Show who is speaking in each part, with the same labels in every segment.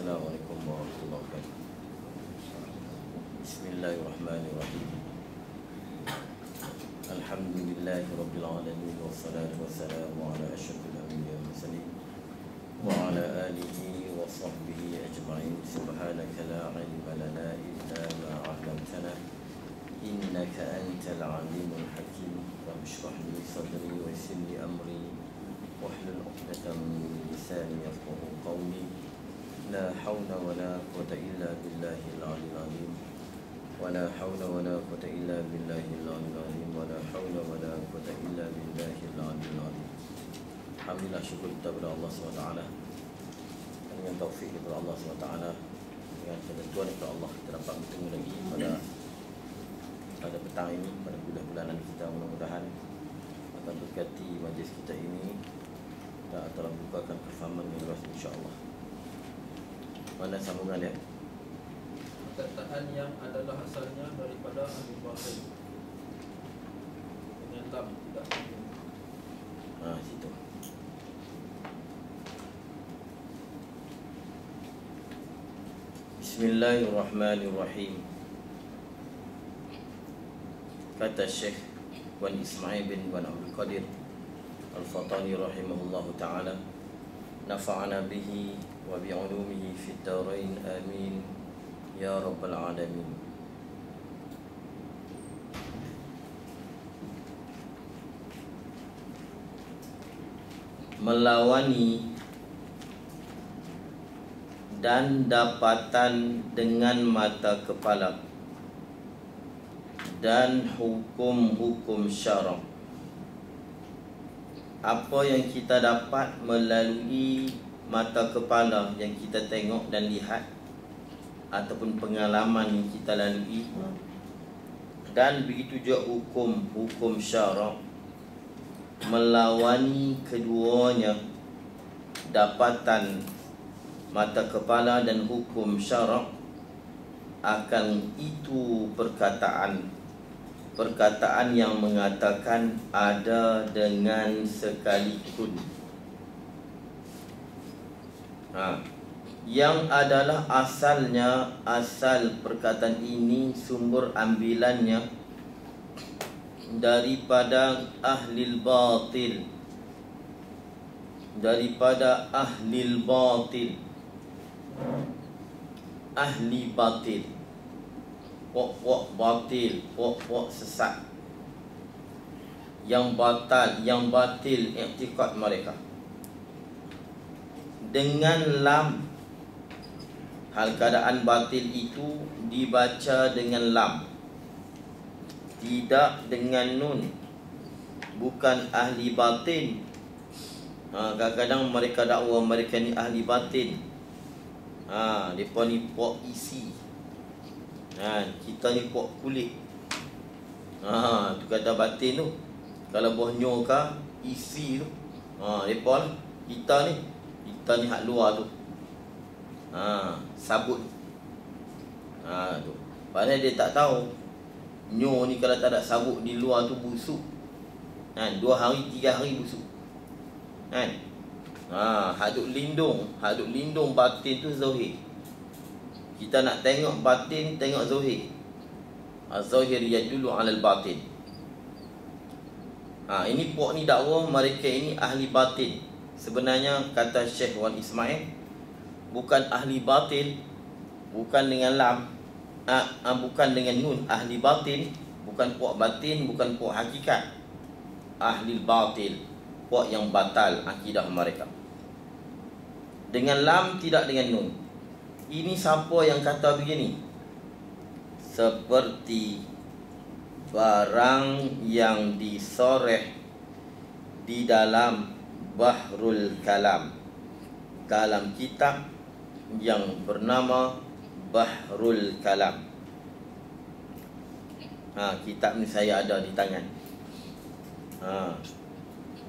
Speaker 1: Assalamualaikum warahmatullahi wabarakatuh. Bismillahirrahmanirrahim. Alhamdulillahi rabbil alamin, wassalatu wassalamu ala asyrafil anbiya'i wal mursalin wa ala alihi wa sahbihi ajma'in. Subhanaka la ilma lana illa ma 'allamtana innaka antal alimul hakim. Rabbi shrah li sadri wa yassir li amri wahlul 'uqdatam min lisani yafqahu qawli. La hawla wa la quwwata illa billahil aliyyil azim. Wa la hawla wa la quwwata illa billahil aliyyil azim. Wa la hawla wa la quwwata illa billahil aliyyil azim. Alhamdulillah, syukur kita kepada Allah SWT, dengan taufik daripada Allah SWT, dengan ketentuan daripada Allah, kita dapat bertemu lagi pada petang ini, pada bulan-bulanan kita. Mudah-mudahan akan berkati majlis kita ini dan telah bukakan kefahaman yang luas, insya-Allah. Mana sambungan dia?
Speaker 2: Perkataan yang adalah asalnya daripada ahli batil dengan lam tidak sambung.
Speaker 1: Situ. Bismillahirrahmanirrahim. Kata Syekh Wan Ismail bin Wan Abdul Qadir Al-Fatani rahimahullahu ta'ala, nafa'ana bihi wa bi'ulumihi fid darain amin ya rabbal alamin. Melawani dan dapatan dengan mata kepala dan hukum-hukum syarak. Apa yang kita dapat melalui mata kepala yang kita tengok dan lihat, ataupun pengalaman yang kita lalui, dan begitu juga hukum-hukum syarak, melawani keduanya, dapatan mata kepala dan hukum syarak, akan itu perkataan yang mengatakan ada dengan sekalipun, yang adalah asal perkataan ini, sumber ambilannya daripada ahli batil, ahli batil, pok-pok batil, pok-pok sesat, yang batil i'tiqad mereka. Dengan lam, hal keadaan batil itu dibaca dengan lam, tidak dengan nun. Bukan ahli batin. Kadang-kadang mereka dakwa mereka ni ahli batin. Mereka ni pok isi, kita ni pok kulit. Tu kata batin tu. Kalau bohnyo ke isi tu, mereka lah. Kita ni hak luar tu, sabut. Tu. Padahal dia tak tahu nyo ni kalau tak ada sabut di luar tu busuk. 2 hari 3 hari busuk. Haduk lindung batin tu zahir. Kita nak tengok batin, tengok zahir. Az-zahir yadullu 'alal batin. Ini pok ni dakwa mereka ini ahli batin. Sebenarnya kata Syekh Wan Ismail, bukan ahli batin, bukan dengan lam, bukan dengan nun. Ahli batin, bukan pok batin, bukan pok hakikat. Ahli batil, pok yang batal akidah mereka. Dengan lam, tidak dengan nun. Ini siapa yang kata begini? Seperti barang yang disoreh di dalam Bahrul Kalam, dalam kitab yang bernama Bahrul Kalam. Kitab ni saya ada di tangan.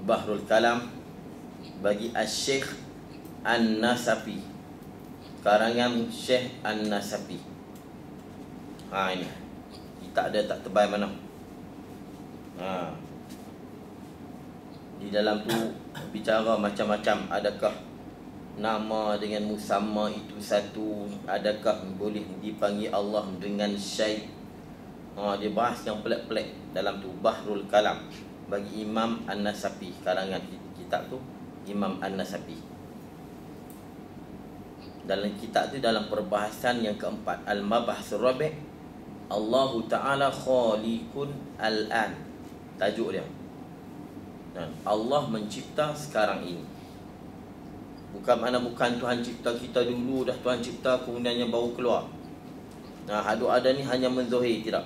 Speaker 1: Bahrul Kalam bagi Syekh An-Nasafi, karangan Syekh An-Nasafi. Ini kitab dia tak tebal mana. Di dalam tu bicara macam-macam. Adakah nama dengan musamma itu satu, adakah boleh dipanggil Allah dengan syai'? Dia bahas yang pelik-pelik dalam tu, Bahrul Kalam, bagi Imam An-Nasafi, karangan kitab tu Imam An-Nasafi. Dalam kitab tu, dalam perbahasan yang keempat, Al-Mabahsul Rabi', Allahu Ta'ala khaliqun al-an, tajuk dia. Allah mencipta sekarang ini. Bukan Tuhan cipta kita dulu, dah Tuhan cipta kemudiannya baru keluar. Ada ni hanya menzohir, tidak.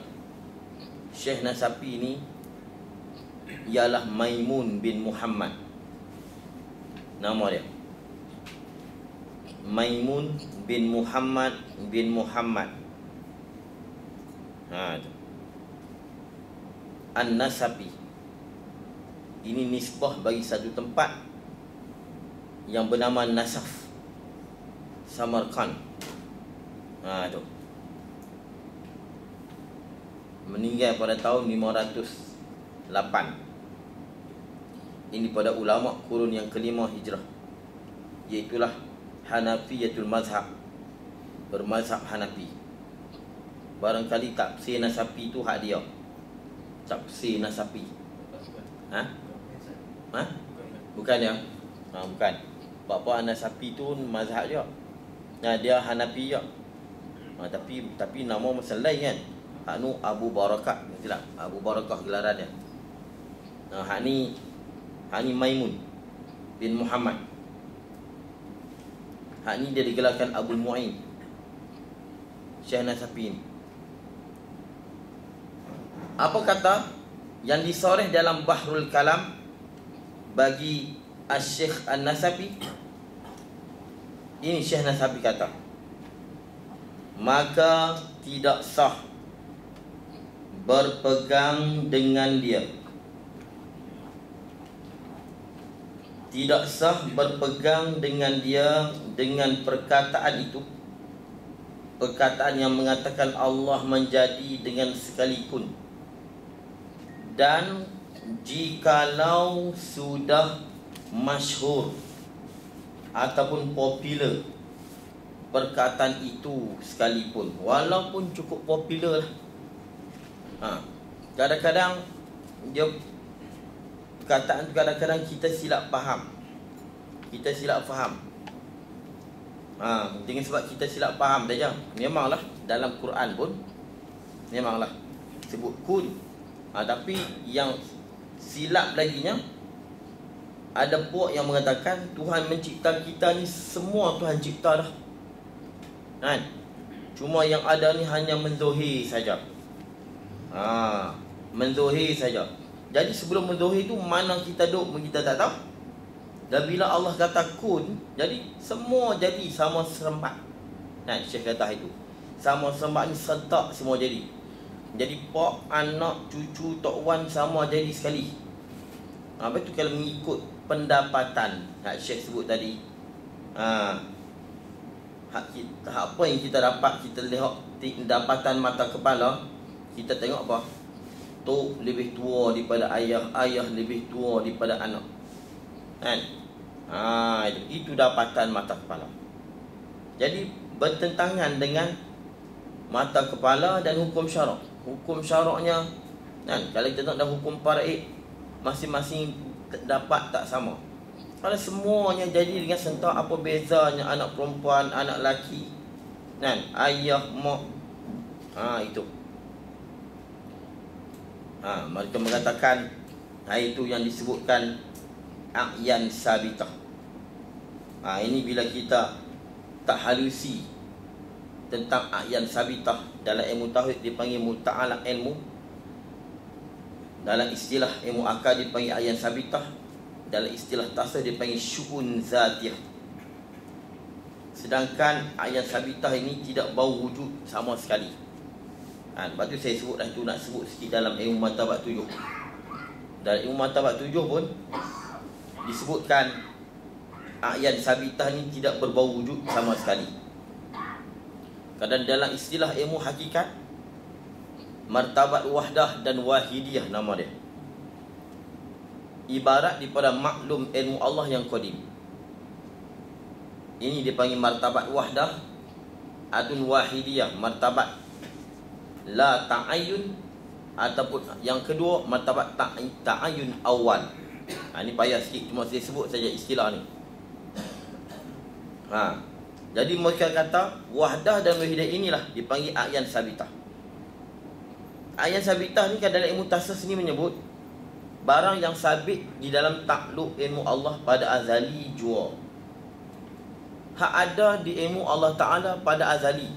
Speaker 1: Syekh Nasafi ni ialah Maimun bin Muhammad, nama dia Maimun bin Muhammad bin Muhammad An-Nasafi. Ini nisbah bagi satu tempat yang bernama Nasaf, Samarkand. Tu meninggal pada tahun 508. Ini pada ulama kurun yang kelima Hijrah, iaitulah Hanafiyatul Mazhab, bermazhab Hanafi. Barangkali tafsir Nasafi tu hak dia, tafsir Nasafi. Bukan dia. Bukan. Bapa Nasafi tu mazhab dia. Dia Hanafi je. Tapi nama masal lain kan. Hak nu Abu Barakah, tidak? Abu Barakah gelaran dia. Hak ni Maimun bin Muhammad. Hak ni dia digelarkan Abu Mu'in, Syekh Nasafi ni. Apa kata yang disoreh dalam Bahrul Kalam bagi Syekh An-Nasafi? Ini Syekh Nasafi kata, maka tidak sah berpegang dengan dia. Tidak sah berpegang dengan dia dengan perkataan itu, perkataan yang mengatakan Allah menjadi dengan sekalipun. Dan jikalau sudah masyhur ataupun popular perkataan itu sekalipun, walaupun cukup popular lah. Kadang-kadang dia perkataan tu, kadang-kadang kita silap faham. Dengan sebab kita silap faham saja. Memanglah dalam Quran pun memanglah sebut kun. Tapi yang silap laginya, ada puak yang mengatakan Tuhan mencipta kita ni semua Tuhan cipta dah. Cuma yang ada ni hanya menzohir saja. Menzohir saja. Jadi sebelum menzohir tu, mana kita duduk kita tak tahu. Dan bila Allah kata kun, jadi semua jadi sama serempak. Syekh kata itu, sama serempak ni serentak semua jadi. Jadi pak, anak, cucu, tok wan sama jadi sekali. Apa tu kalau mengikut pendapatan Syekh sebut tadi. Apa yang kita dapat, kita lihat pendapatan mata kepala, kita tengok apa? Tok lebih tua daripada ayah, ayah lebih tua daripada anak. Itu dapatan mata kepala. Jadi bertentangan dengan mata kepala dan hukum syarak. Hukum syaraknya, kalau kita tengok dalam hukum faraid, masing-masing dapat tak sama. Kalau semuanya jadi dengan sentak, apa bezanya anak perempuan, anak lelaki, ayah, mak. Itu. Mereka mengatakan itu yang disebutkan a'yan sabitah. Ini bila kita tak halusi tentang a'yan sabitah, dalam ilmu tauhid dipanggil muta'alaq ilmu, dalam istilah ilmu akal dipanggil a'yan sabitah, dalam istilah tasawuf dipanggil syu'un zatiyah. Sedangkan a'yan sabitah ini tidak bau wujud sama sekali. Lepas tu saya sebut dah tu, nak sebut sikit dalam ilmu martabat 7. Dalam ilmu martabat 7 pun disebutkan a'yan sabitah ni tidak berbau wujud sama sekali. Kadang dalam istilah ilmu hakikat, martabat wahdah dan wahidiyah nama dia, ibarat daripada maklum ilmu Allah yang qadim. Ini dipanggil martabat wahdah atun wahidiyah, martabat la ta'ayyun, ataupun yang kedua martabat ta'ayyun awal. Ini payah sikit, cuma saya sebut saja istilah ni. Jadi mereka kata wahdah dan wahidah inilah dipanggil a'yan sabitah. A'yan sabitah ni kan dalam ilmu tasawuf ni menyebut barang yang sabit di dalam takluk ilmu Allah pada azali jua. Hak ada di ilmu Allah Ta'ala pada azali.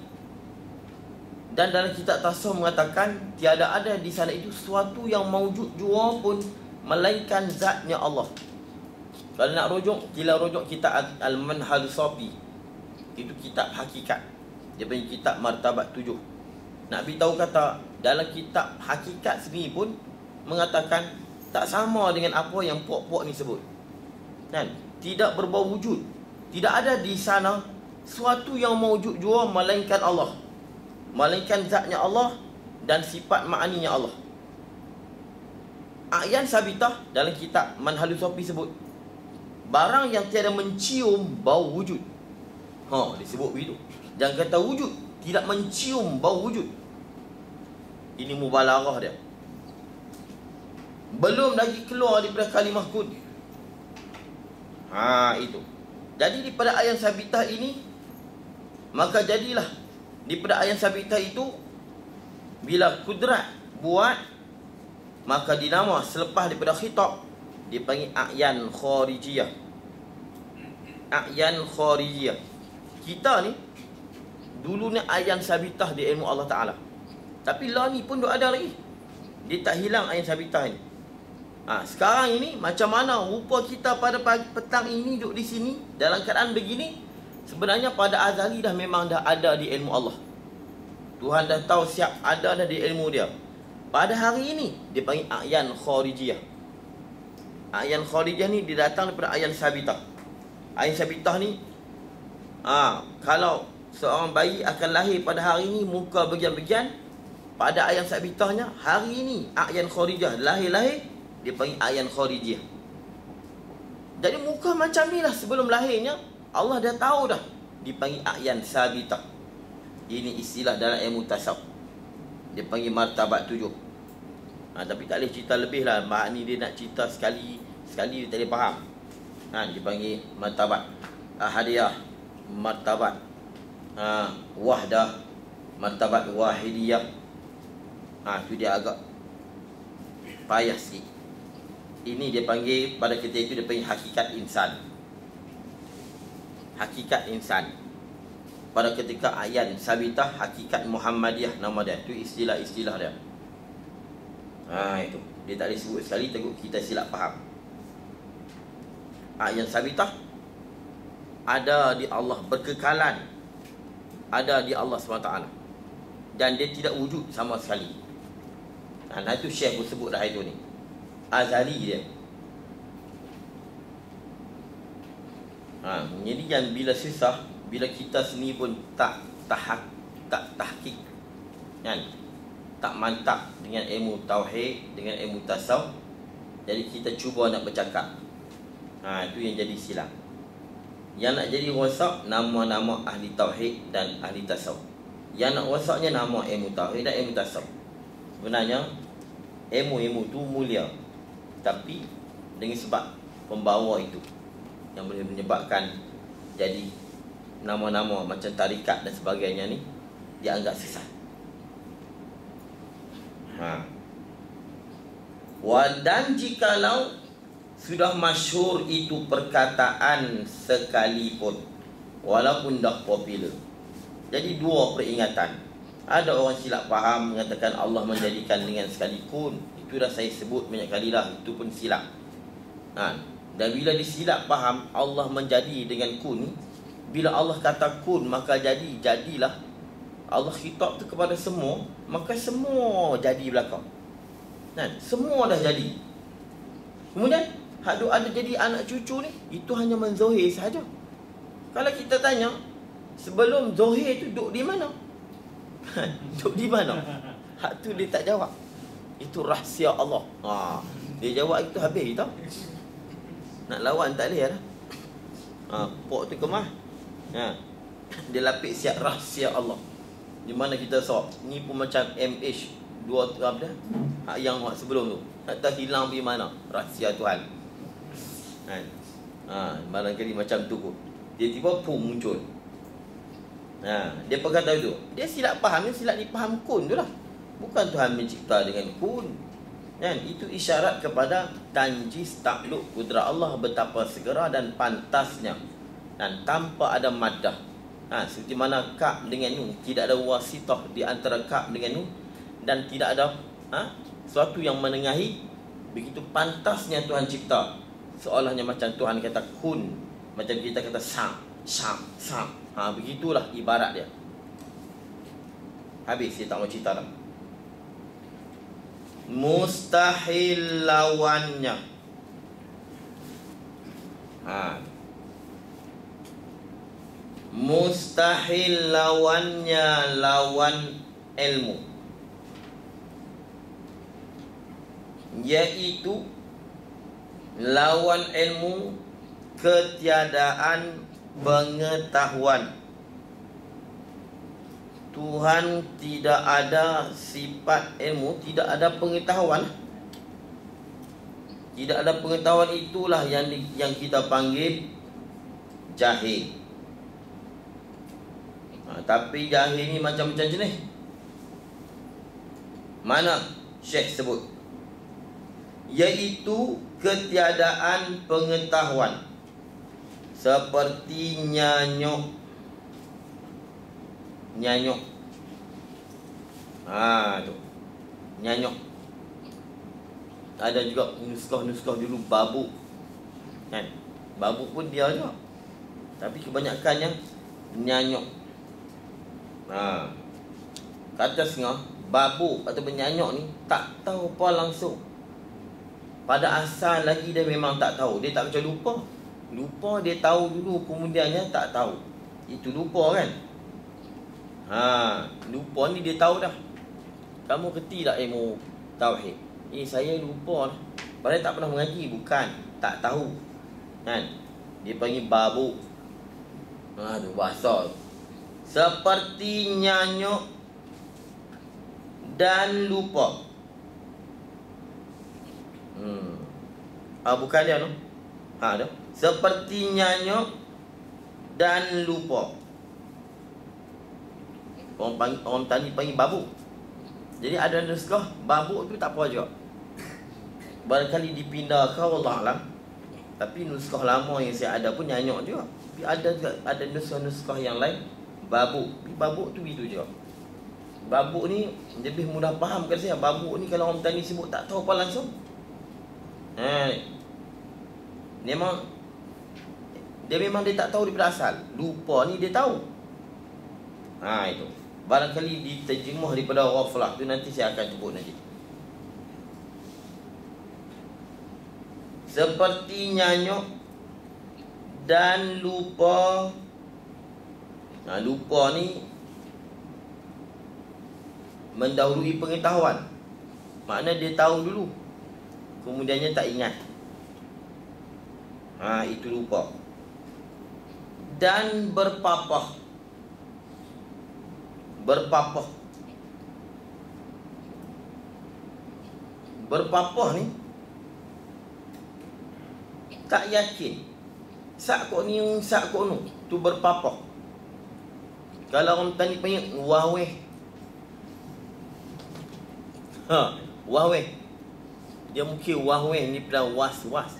Speaker 1: Dan dalam kitab tasawuf mengatakan tiada ada di sana itu sesuatu yang maujud jua pun melainkan zatnya Allah. Kalau nak rujuk, kita rujuk kitab Al-Manhal Safi. Itu kitab hakikat. Dia punya kitab martabat 7. Nak beritahu kata dalam kitab hakikat sendiri pun mengatakan tak sama dengan apa yang puak-puak ni sebut. Kan? Tidak berbau wujud. Tidak ada di sana sesuatu yang mewujud jua melainkan Allah. Melainkan zatnya Allah dan sifat ma'aninya Allah. A'yan sabitah dalam kitab Manhalus Safi sebut barang yang tiada mencium bau wujud. Disebut begitu. Jangan kata wujud, tidak mencium bau wujud. Ini mubalaghah dia. Belum lagi keluar daripada kalimah kun. Itu. Jadi daripada a'yan sabitah ini, maka jadilah daripada a'yan sabitah itu, bila kudrat buat, maka dinama selepas daripada khitab dipanggil a'yan kharijiyah. A'yan kharijiyah. Kita ni dulu ni a'yan sabitah di ilmu Allah Ta'ala, tapi lah ni pun ada lagi. Dia tak hilang a'yan sabitah ni. Sekarang ini macam mana rupa kita pada pagi petang ini duduk di sini dalam keadaan begini, sebenarnya pada azali dah memang dah ada di ilmu Allah. Tuhan dah tahu siap ada dah di ilmu dia. Pada hari ini dia panggil a'yan kharijiyah. A'yan kharijiyah ni dia datang daripada a'yan sabitah. A'yan sabitah ni kalau seorang bayi akan lahir pada hari ini muka bagian-bagian, pada a'yan sabitahnya hari ini a'yan kharijiyah lahir-lahir, dia panggil a'yan kharijiyah. Jadi muka macam ni lah sebelum lahirnya Allah dah tahu dah, dipanggil a'yan sabitah. Ini istilah dalam ilmu tasawuf, dia panggil martabat 7. Tapi tak boleh cerita lebih lah. Mak ni dia nak cerita sekali dia tak boleh faham. Dia panggil martabat ahadiyah, martabat wahdah, martabat wahidiyah. Itu dia agak payah sikit. Ini dia panggil, pada ketika itu dia panggil hakikat insan. Hakikat insan. Pada ketika a'yan sabitah, hakikat Muhammadiyah nama dia. Itu istilah-istilah dia. Itu. Dia tak boleh sebut sekali, takut kita silap faham. A'yan sabitah ada di Allah, berkekalan ada di Allah SWT, dan dia tidak wujud sama sekali. Itu Syekh pun sebut dah itu ni. Azali dia. Jadi yang bila susah, bila kita sendiri pun tak tahqiq, kan, tak mantap dengan ilmu tauhid, dengan ilmu tasawuf, jadi kita cuba nak bercakap, itu yang jadi silap. Yang nak jadi rosak nama-nama ahli tauhid dan ahli tasawuf. Yang nak rosaknya nama ilmu tauhid dan ilmu tasawuf. Sebenarnya ilmu-ilmu tu mulia, tapi dengan sebab pembawa itu yang boleh menyebabkan jadi nama-nama macam tarikat dan sebagainya ni dianggap sesat. Dan jikalau sudah masyhur itu perkataan sekalipun, walaupun dah popular. Jadi dua peringatan. Ada orang silap faham mengatakan Allah menjadikan dengan sekali kun. Itu dah saya sebut banyak kali dah, itu pun silap. Dan bila disilap faham Allah menjadi dengan kun, bila Allah kata kun maka jadilah. Allah khitab tu kepada semua, maka semua jadi belakang. Semua dah jadi. Kemudian ada jadi anak cucu ni, itu hanya menzohir sahaja. Kalau kita tanya, sebelum zohir tu duduk di mana? Duduk di mana? Hak tu dia tak jawab. Itu rahsia Allah. Dia jawab itu habis tau. Nak lawan tak boleh lah. Pok tu kemah. Dia lapik siap rahsia Allah. Di mana kita sok ni pun macam MH dua apa dah? Yang sebelum tu. Tak tahu hilang pergi mana rahsia Tuhan. Kan? Barangkali macam tu kot. Dia tiba pun muncul. Dia berkata itu. Dia silap faham, dia silap dipaham kun tu lah. Bukan Tuhan mencipta dengan kun. Kan? Itu isyarat kepada tanjis takluk kudrat Allah betapa segera dan pantasnya dan tanpa ada maddah. Seperti mana kaf dengan nun, tidak ada wasitah di antara kaf dengan nun, dan tidak ada sesuatu yang menengahi. Begitu pantasnya Tuhan cipta. Seolahnya macam Tuhan kata kun, macam kita kata sam. Begitulah ibarat dia. Habis, saya tak mau cerita dah. Mustahil lawannya. Mustahil lawannya lawan ilmu, yaitu lawan ilmu ketiadaan pengetahuan. Tuhan tidak ada sifat ilmu, tidak ada pengetahuan. Tidak ada pengetahuan, itulah yang kita panggil jahil. Tapi jahil ni macam-macam jenis. Mana Syekh sebut? Yaitu ketiadaan pengetahuan. Seperti nyanyuk. Tu nyanyuk. Ada juga nuskah dulu babuk. Kan? Babuk pun dia juga. Tapi kebanyakannya nyanyuk. Kata setengah babuk atau penyanyuk ni tak tahu apa langsung. Pada asal lagi dia memang tak tahu. Dia tak macam lupa. Lupa dia tahu dulu, kemudiannya tak tahu. Itu lupa kan? Lupa ni dia tahu dah. Kamu kerti tak ilmu tauhid? Saya lupa lah. Padahal tak pernah mengaji. Bukan, tak tahu. Kan? Dia panggil babuk. Tu bahasa. Seperti nyanyuk dan lupa. Bukan dia tu. Tu. Seperti nyanyuk dan lupa. Orang tani panggil babuk. Jadi ada nuskah babuk tu tak apa juga. Barangkali dipindah ke Wallahualam. Tapi nuskah lama yang saya ada pun nyanyuk juga. Tapi ada nuskah yang lain babuk. Babuk tu itu je. Babuk ni lebih mudah faham kan saya. Babuk ni kalau orang tani sebut tak tahu apa langsung. Memang dia tak tahu daripada asal. Lupa ni dia tahu. Itu. Barangkali diterjemah daripada ghaflah tu nanti saya akan sebut nanti. Seperti nyanyuk dan lupa. Lupa ni mendahului pengetahuan. Makna dia tahu dulu, kemudiannya tak ingat. Itu lupa. Dan berpapah. Berpapah ni tak yakin. Sak kok ni, sak kok nu. Tu berpapah. Kalau orang tani panggil wahweh. Wahweh. Dia mungkin wahweh ni pada was-was.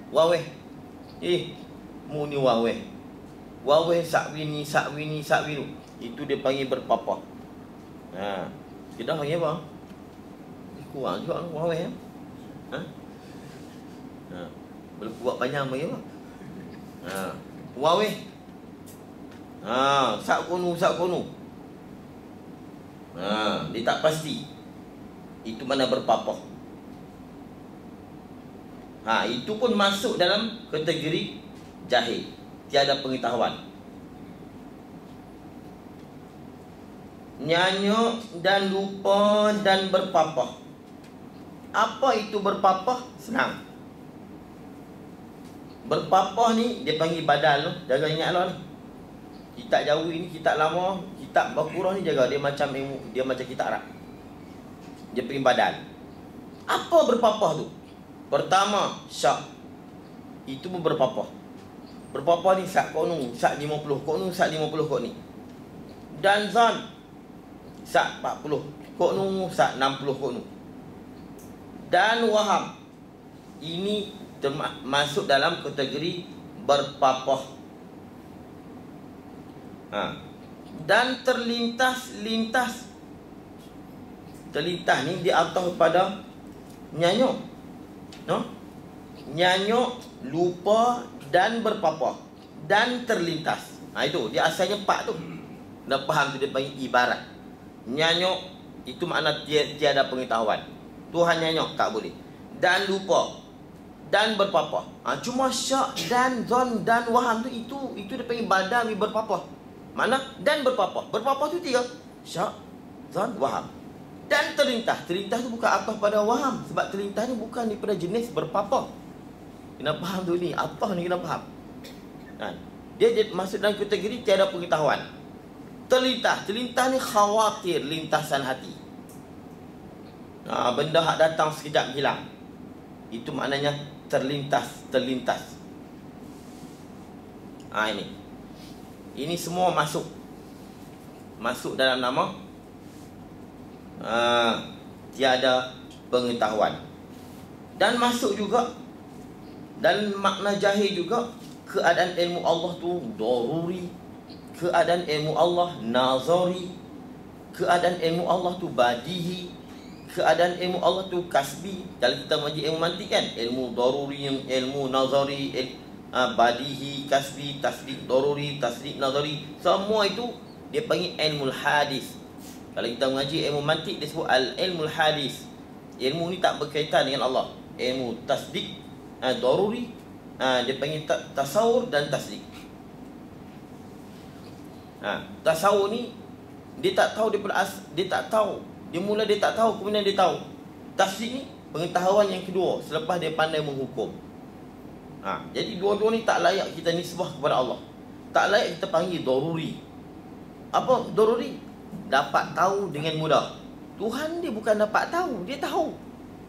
Speaker 1: Wahweh. Mu ni wahweh. Wahweh sakwini. Itu dia panggil berpapah. Kita panggil apa? Kurang juga wahweh. Berkuat panjang panggil apa? Wahweh. Sak kono. Dia tak pasti. Itu mana berpapah. Itu pun masuk dalam kategori jahil, tiada pengetahuan. Nyanyuk dan lupa dan berpapah. Apa itu berpapah? Senang. Berpapah ni dia panggil badal tu. Jaga ingat lah ni.
Speaker 3: Kitab Jawi ni kitab lama, kitab Baqarah ni jaga dia macam ilmu, dia macam kitab Arab. Dia punya badan. Apa berpapah tu? Pertama, syak. Itu pun berpapah. Berpapah ni syak kau ni, syak 50, kau ni syak 50 kau ni. Dan zan syak 40, kau ni syak 60 kau ni. Dan waham. Ini masuk dalam kategori berpapah. Dan terlintas ni diatas pada nyanyuk, no? Nyanyuk, lupa dan berpapah dan terlintas. Itu dia asalnya 4 tu. Dah faham tu, dia panggil ibarat. Nyanyuk itu makna tiada pengetahuan. Tuhan nyanyuk tak boleh. Dan lupa dan berpapah. Cuma syak dan zon dan waham tu itu dia panggil badan berpapah. Mana? Dan berpapah. Berpapah tu 3. Syak, zon, waham. Dan terlintas. Terlintas tu bukan atas pada waham. Sebab terlintas ni bukan daripada jenis berpapah. Kena faham tu ni. Apa ni kena faham. Dia masuk dalam kategori tiada pengetahuan. Terlintas. Terlintas ni khawatir, lintasan hati. Benda hak datang sekejap hilang. Itu maknanya terlintas. Ini semua masuk dalam nama tiada pengetahuan. Dan masuk juga dan makna jahil juga, keadaan ilmu Allah tu daruri, keadaan ilmu Allah nazari, keadaan ilmu Allah tu badihi, keadaan ilmu Allah tu kasbi. Kalau kita mengaji ilmu mantik kan, ilmu daruri, ilmu nazari, badihi, kasbi, tasdik daruri, tasdik nazari, semua itu dia panggil ilmu hadis. Kalau kita mengaji ilmu mantik, dia sebut al-ilmu hadis. Ilmu ni tak berkaitan dengan Allah. Ilmu tasdik daruri, dia panggil tasawur dan tasdik. Tasawur ni dia tak tahu daripada dia tak tahu. Dia mula dia tak tahu, kemudian dia tahu. Tasdik ni pengetahuan yang kedua selepas dia pandai menghukum. Jadi dua-dua ni tak layak kita nisbah kepada Allah. Tak layak kita panggil daruri. Apa daruri? Dapat tahu dengan mudah. Tuhan dia bukan dapat tahu, dia tahu.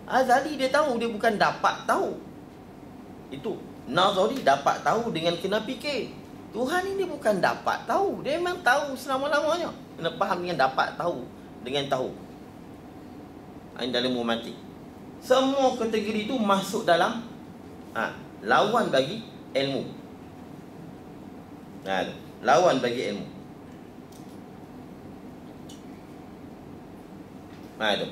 Speaker 3: Azali dia tahu, dia bukan dapat tahu. Itu nazari, dapat tahu dengan kena fikir. Tuhan ini bukan dapat tahu, dia memang tahu selama-lamanya. Kena faham dengan dapat tahu, dengan tahu. Ini dalam mati. Semua kategori itu masuk dalam lawan bagi ilmu. Lawan bagi ilmu. Itu.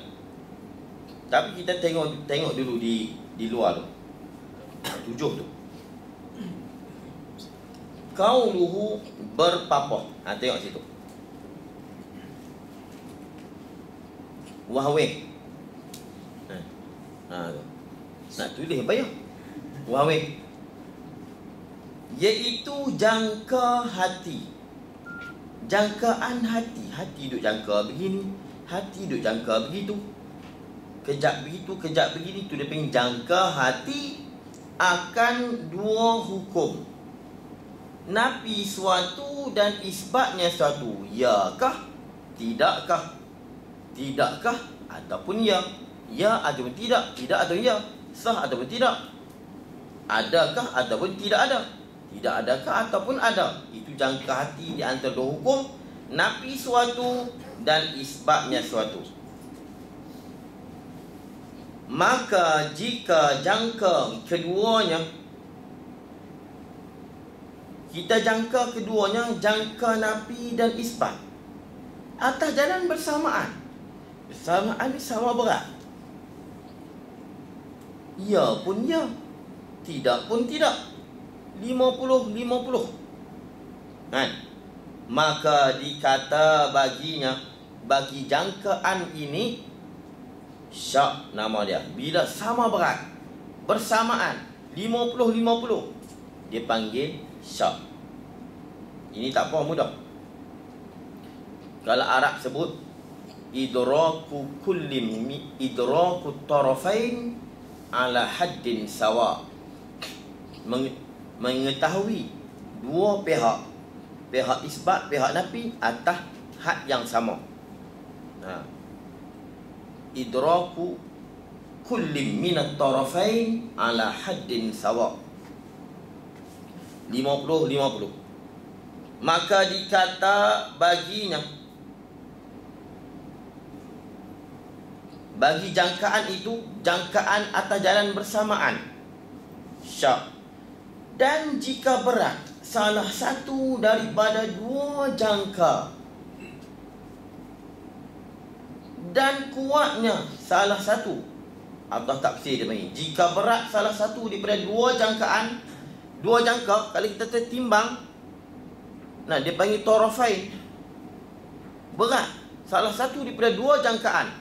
Speaker 3: Tapi kita tengok dulu di luar tu. 7 tu. Qauluhu berpapah. Tengok situ. Wahwe. Nak tulis apa ya? Wahwe. Iaitu jangka hati. Jangkaan hati. Hati duk jangka begini, hati duk jangka begitu. Kejap begitu, kejap begini. Tu dia panggil jangka hati akan dua hukum. Nafi suatu dan isbatnya suatu. Yakah? Tidakkah? Tidakkah? Ataupun ya. Ya ataupun tidak. Tidak atau ya. Sah ataupun tidak. Adakah ataupun tidak ada. Tidak adakah ataupun ada. Itu jangka hati di antara dua hukum. Nafi suatu dan isbatnya suatu. Maka jika jangka keduanya, kita jangka keduanya, jangka nafi dan isbat atas jalan bersamaan. Bersamaan ni sama berat. Ya pun ya, tidak pun tidak. 50-50. Maka dikata baginya, bagi jangkaan ini, syak nama dia. Bila sama berat, bersamaan, 50-50, dia panggil syak. Ini tak apa mudah. Kalau Arab sebut idraku tarafain ala haddin sawa. Mengetahui dua pihak pihak isbat, pihak nafi atas had yang sama. Idraku kulli minat tarafain ala haddin sawa. 50-50. Maka dikata baginya, bagi jangkaan itu, jangkaan atas jalan bersamaan, syak. Dan jika berat salah satu daripada dua jangka dan kuatnya salah satu, atau tafsir dia panggil, jika berat salah satu daripada dua jangkaan, dua jangka, kalau kita tertimbang, nah dia panggil tarafain, berat salah satu daripada dua jangkaan,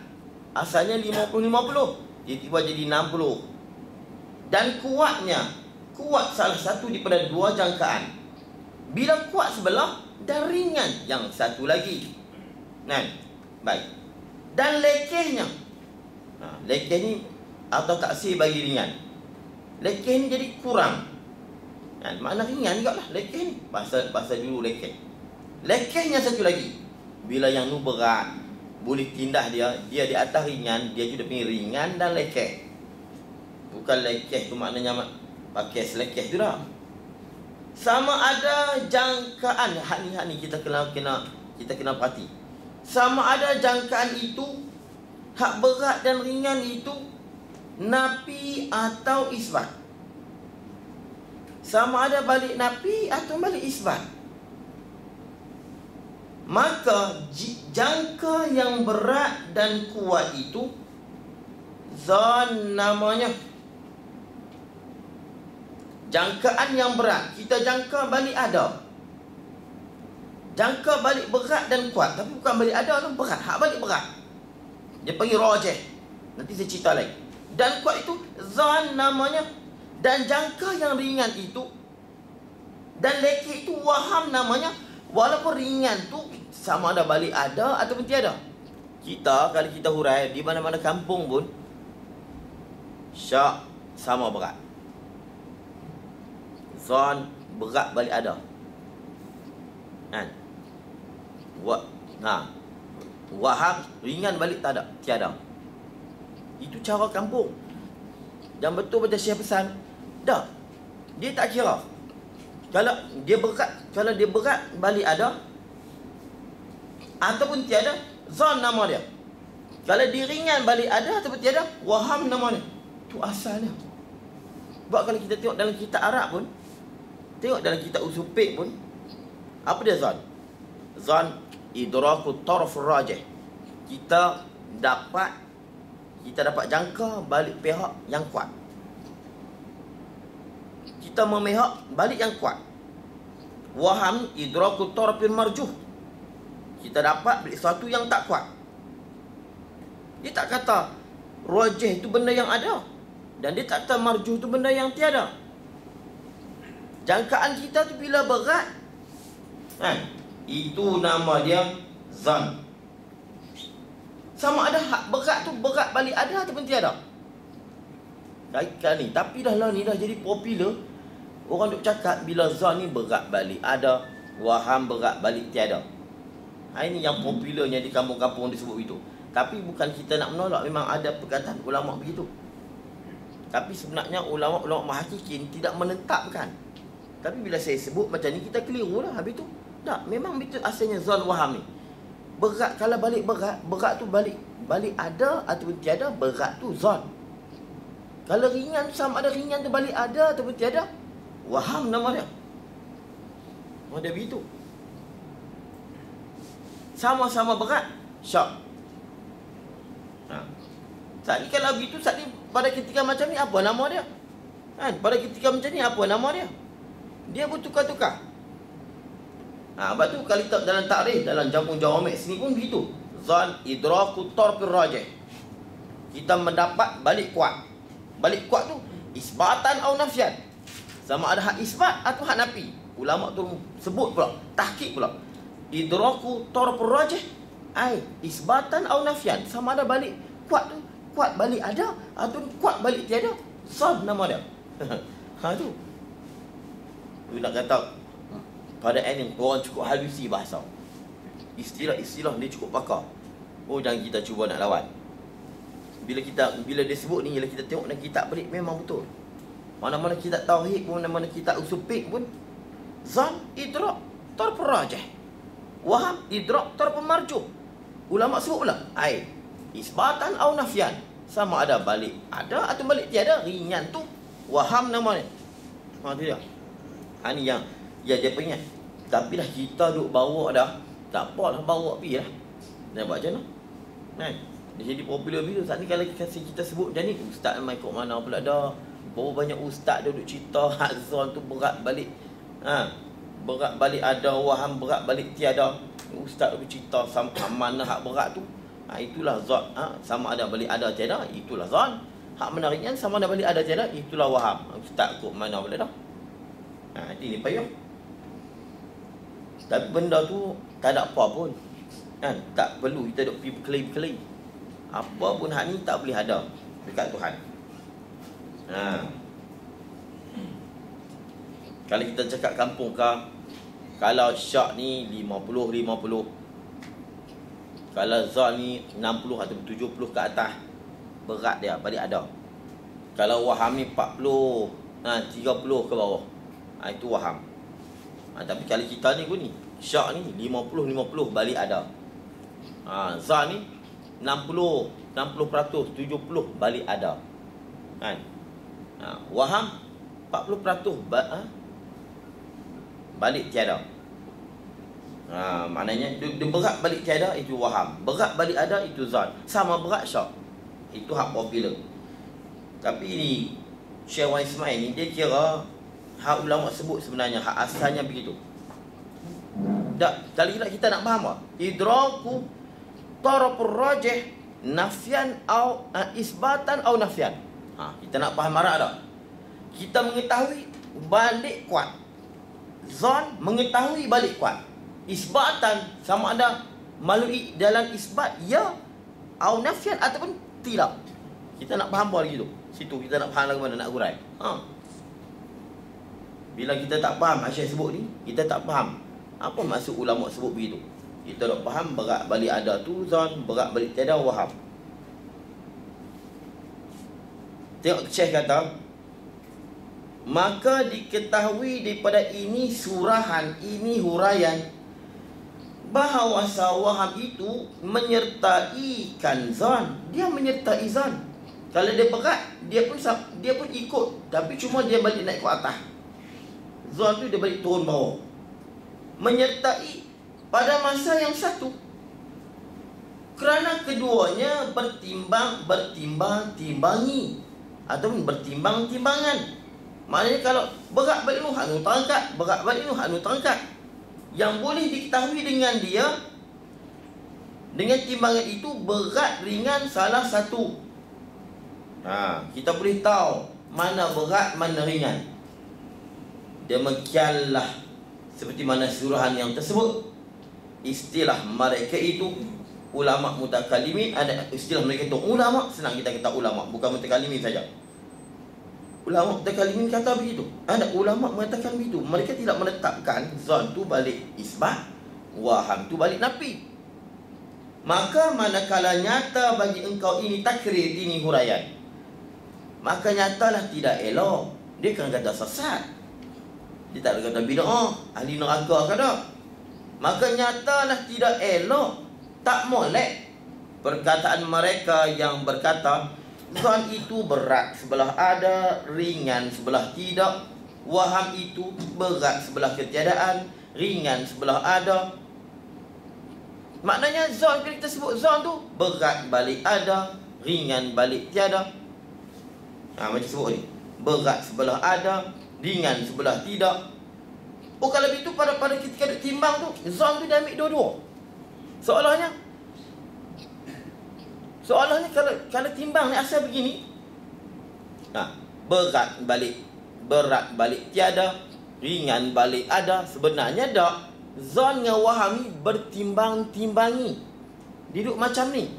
Speaker 3: asalnya 50-50, dia tiba jadi 60. Dan kuatnya, kuat salah satu daripada dua jangkaan, bila kuat sebelah dan ringan yang satu lagi. Baik. Dan lekehnya, lekeh ni atau taksir bagi ringan, lekeh ni jadi kurang. Makna ringan juga lah lekeh ni, bahasa dulu lekeh. Lekehnya satu lagi, bila yang nu berat, boleh tindah dia di atas ringan, dia juga punya ringan dan lekeh. Bukan lekeh tu maknanya pakai selekeh tu dah. Sama ada jangkaan, hak ni kita kena perhati. Sama ada jangkaan itu, hak berat dan ringan itu nafi atau isbat. Sama ada balik nafi atau balik isbat. Maka jangka yang berat dan kuat itu zon namanya. Jangkaan yang berat, kita jangka balik ada. Jangka balik berat dan kuat, tapi bukan balik ada tu berat, hak balik berat. Dia panggil rajih. Nanti saya cerita lagi. Dan kuat itu zan namanya. Dan jangka yang ringan itu dan lekeh itu waham namanya. Walaupun ringan tu sama ada balik ada ataupun tiada. Kita kalau kita hurai di mana-mana kampung pun, syak sama berat. Zon berat balik ada. Waham ringan balik tak ada, tiada. Itu cara kampung. Dan betul macam Syekh pesan, dah. Dia tak kira. Kalau dia berat balik ada ataupun tiada, zon nama dia. Kalau dia ringan balik ada ataupun tiada, waham nama dia. Itu asalnya. Sebab kalau kita tengok dalam kitab Arab pun, tengok dalam kitab usul fiqh pun, apa dia zon? Zon idraku taraf rajih. Kita dapat jangka balik pihak yang kuat. Kita memihak balik yang kuat. Waham idraku tarafil marjuh. Kita dapat balik sesuatu yang tak kuat. Dia tak kata rajih itu benda yang ada, dan dia tak kata marjuh itu benda yang tiada. Jangkaan kita tu bila berat, itu nama dia zan. Sama ada hak berat tu berat balik ada ataupun tiada. Kali ni, tapi dah lah ni dah jadi popular. Orang duk cakap bila zan ni berat balik ada, waham berat balik tiada. Ini yang popularnya di kampung-kampung disebut itu. Tapi bukan kita nak menolak, memang ada perkataan ulama begitu. Tapi sebenarnya ulama muhaqqiqin tidak menetapkan. Tapi bila saya sebut macam ni, kita keliru lah habis tu. Tak, memang betul asalnya zon waham ni. Berat, kalau balik berat tu balik ada ataupun tiada, berat tu zon. Kalau ringan, sama ada ringan tu balik ada ataupun tiada, waham nama dia. Ada begitu. Sama-sama berat, syak. Saat ni kalau begitu, saat ni pada ketika macam ni apa nama dia? Pada ketika macam ni apa nama dia? Dia bertukar-tukar. Sebab tu kalau kita dalam takrif, dalam jamu jawamik sini pun begitu. Zan idraku tarfir rajih. Kita mendapat balik kuat. Balik kuat tu isbatan atau nafian. Sama ada hak isbat atau hak nafi. Ulama tu sebut pula, tahqiq pula. Idraku tarfir rajih ai isbatan atau nafian. Sama ada balik kuat tu, kuat balik ada atau kuat balik tiada. Zan nama dia. Tu. Tu nak kata pada ending orang cukup halusi bahasa. Istilah-istilah dia cukup pakar. Oh, jangan kita cuba nak lawan. Bila dia sebut ni, bila kita tengok dalam kitab balik, memang betul. Mana-mana kitab tauhid pun, mana-mana kitab usul fiqh pun, zan, idrak, tarf rajih. Waham, idrak, tarf marjuh. Ulama sebut pula, isbatan atau nafyan. Sama ada balik ada atau balik tiada, ringan tu waham namanya. Tu dia. Ni yang dia pengen. Tapi dah kita duk bawa dah, tak apalah bawa pergi dah. Nak buat macam mana? Dia jadi popular bila saat ni kalau kita sebut macam ni, ustaz mai kok mana pula dah. Berapa banyak ustaz dia duk cerita azan tu berat balik. Berat balik ada, waham berat balik tiada. Ustaz duk cerita sama mana hak berat tu. Itulah zon. Sama ada balik ada tiada, itulah zon. Hak menariknya sama ada balik ada tiada, itulah waham. Ustaz kok mana pula dah. Ini payah. Tapi benda tu tak ada apa pun. Tak perlu kita duk pergi berkelahi-berkelahi. Apa pun hak ni tak boleh ada dekat Tuhan. Kalau kita cakap kampung kah, kalau syak ni 50-50, kalau zon ni 60 atau 70 ke atas, berat dia balik ada. Kalau waham ni 40, 30 ke bawah, itu waham. Tapi kalau kita ni pun ni, syak ni 50-50 balik ada. Zon ni 60%, 70 balik ada. Waham 40% balik tiada. Maknanya dia berat balik tiada, itu waham. Berat balik ada, itu zon. Sama berat syak. Itu hak popular. Tapi ni Syekh Wan Ismail ni, dia kira hak ulama sebut sebenarnya hak asalnya begitu. Kali kita nak faham apa? Idraku tarafur rajih nafyan au isbatan au nafyan. Kita nak faham marah tak? Kita mengetahui balik kuat. Zon mengetahui balik kuat. Isbatan sama ada melalui dalam isbat ya au nafyan ataupun tidak. Kita nak faham apa lagi tu? Situ kita nak faham lagi mana nak urai. Bila kita tak faham Syekh sebut ni, kita tak faham apa maksud ulama sebut begitu. Kita tak faham berat balik ada tu zon, berat balik tiada waham. Tengok Syekh kata, maka diketahui daripada ini surahan, ini huraian, bahawa waham itu menyertai zon. Dia menyertai zon. Kalau dia berat, dia pun ikut, tapi cuma dia balik naik ke atas. Zon tu dia balik turun bawah. Menyertai pada masa yang satu. Kerana keduanya bertimbang-timbangi ataupun bertimbang-timbangan. Maknanya kalau berat balik nu hak nu terangkat, berat balik nu hak nu terangkat. Yang boleh diketahui dengan dia, dengan timbangan itu, berat ringan salah satu. Kita boleh tahu mana berat, mana ringan. Demikianlah seperti mana surahan yang tersebut. Istilah mereka itu ulama mutakalimin, ada istilah mereka itu ulama, senang kita kata ulama, bukan mutakalimin saja. Ulama mutakalimin kata begitu. Ada ulama mengatakan begitu. Mereka tidak menetapkan zon tu balik isbat, waham tu balik nafi. Maka manakala nyata bagi engkau ini takrir, ini huraian, maka nyatalah tidak elok. Dia kan kata sesat. Dia tak ada kata bid'ah, ahli neraka ke tak. Maka nyatalah tidak elok, tak molek perkataan mereka yang berkata zon itu berat sebelah ada, ringan sebelah tidak. Waham itu berat sebelah ketiadaan, ringan sebelah ada. Maknanya zon, bila kita sebut zon tu, berat balik ada, ringan balik tiada. Macam sebut ni, berat sebelah ada, ringan sebelah tidak. Kalau begitu pada ketika duk timbang tu, zon tu dia ambil dua-dua. Seolahnya kalau timbang ni asal begini, berat balik tiada, ringan balik ada. Sebenarnya tak. Zon dengan waham ni bertimbang-timbangi. Dia duduk macam ni.